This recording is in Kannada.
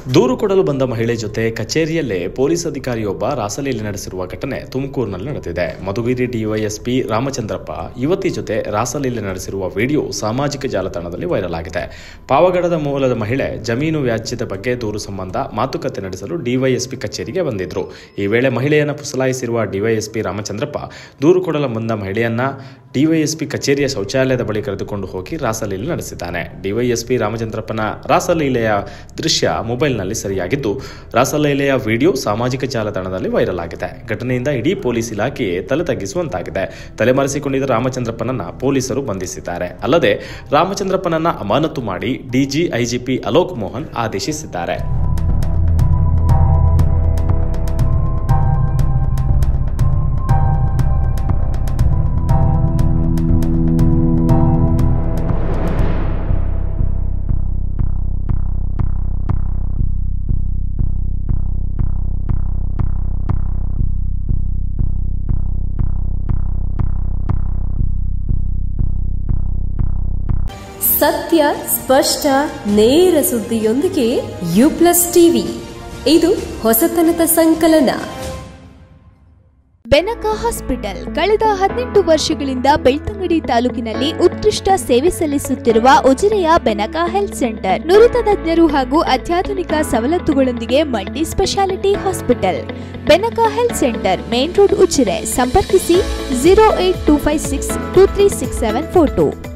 ದೂರು ಕೊಡಲು ಬಂದ ಮಹಿಳೆ ಜೊತೆ ಕಚೇರಿಯಲ್ಲೇ ಪೊಲೀಸ್ ಅಧಿಕಾರಿಯೊಬ್ಬ ರಾಸಲೀಲೆ ನಡೆಸಿರುವ ಘಟನೆ ತುಮಕೂರಿನಲ್ಲಿ ನಡೆದಿದೆ. ಮಧುಗಿರಿ ಡಿವೈಎಸ್ಪಿ ರಾಮಚಂದ್ರಪ್ಪ ಯುವತಿ ಜೊತೆ ರಾಸಲೀಲೆ ನಡೆಸಿರುವ ವಿಡಿಯೋ ಸಾಮಾಜಿಕ ಜಾಲತಾಣದಲ್ಲಿ ವೈರಲ್ ಆಗಿದೆ. ಪಾವಗಡದ ಮೂಲದ ಮಹಿಳೆ ಜಮೀನು ವ್ಯಾಜ್ಯದ ಬಗ್ಗೆ ದೂರು ಸಂಬಂಧ ಮಾತುಕತೆ ನಡೆಸಲು ಡಿವೈಎಸ್ಪಿ ಕಚೇರಿಗೆ ಬಂದಿದ್ರು. ಈ ವೇಳೆ ಮಹಿಳೆಯನ್ನು ಪುಸಲಾಯಿಸಿರುವ ಡಿವೈಎಸ್ಪಿ ರಾಮಚಂದ್ರಪ್ಪ ದೂರು ಕೊಡಲು ಬಂದ ಮಹಿಳೆಯನ್ನ ಡಿವೈಎಸ್ಪಿ ಕಚೇರಿಯ ಶೌಚಾಲಯದ ಬಳಿ ಕರೆದುಕೊಂಡು ಹೋಗಿ ರಾಸಲೀಲೆ ನಡೆಸಿದ್ದಾನೆ. ಡಿವೈಎಸ್ಪಿ ರಾಮಚಂದ್ರಪ್ಪನ ರಾಸಲೀಲೆಯ ದೃಶ್ಯ ಮೊಬೈಲ್ನಲ್ಲಿ ಸರಿಯಾಗಿದ್ದು, ರಾಸಲೀಲೆಯ ವಿಡಿಯೋ ಸಾಮಾಜಿಕ ಜಾಲತಾಣದಲ್ಲಿ ವೈರಲ್ ಆಗಿದೆ. ಘಟನೆಯಿಂದ ಇಡೀ ಪೊಲೀಸ್ ಇಲಾಖೆಯೇ ತಲೆ ತಗ್ಗಿಸುವಂತಾಗಿದೆ. ತಲೆಮರೆಸಿಕೊಂಡಿದ್ದ ರಾಮಚಂದ್ರಪ್ಪನನ್ನ ಪೊಲೀಸರು ಬಂಧಿಸಿದ್ದಾರೆ. ಅಲ್ಲದೆ ರಾಮಚಂದ್ರಪ್ಪನನ್ನ ಅಮಾನತು ಮಾಡಿ ಡಿಜಿ ಐಜಿಪಿ ಅಲೋಕ್ ಮೋಹನ್ ಆದೇಶಿಸಿದ್ದಾರೆ. ಸತ್ಯ, ಸ್ಪಷ್ಟ, ನೇರ ಸುದ್ದಿಯೊಂದಿಗೆ ಯು+ ಟಿವಿ. ಇದು ಹೊಸತನದ ಸಂಕಲನ. ಬೆನಕ ಹಾಸ್ಪಿಟಲ್ ಕಳೆದ 18 ವರ್ಷಗಳಿಂದ ಬೆಳ್ತಂಗಡಿ ತಾಲೂಕಿನಲ್ಲಿ ಉತ್ಕೃಷ್ಟ ಸೇವೆ ಸಲ್ಲಿಸುತ್ತಿರುವ ಉಜಿರೆಯ ಬೆನಕ ಹೆಲ್ತ್ ಸೆಂಟರ್ ನುರಿತ ತಜ್ಞರು ಹಾಗೂ ಅತ್ಯಾಧುನಿಕ ಸವಲತ್ತುಗಳೊಂದಿಗೆ multi speciality hospital. Benaka health centre, main road, Ujire. ಸಂಪರ್ಕಿಸಿ 08256236742.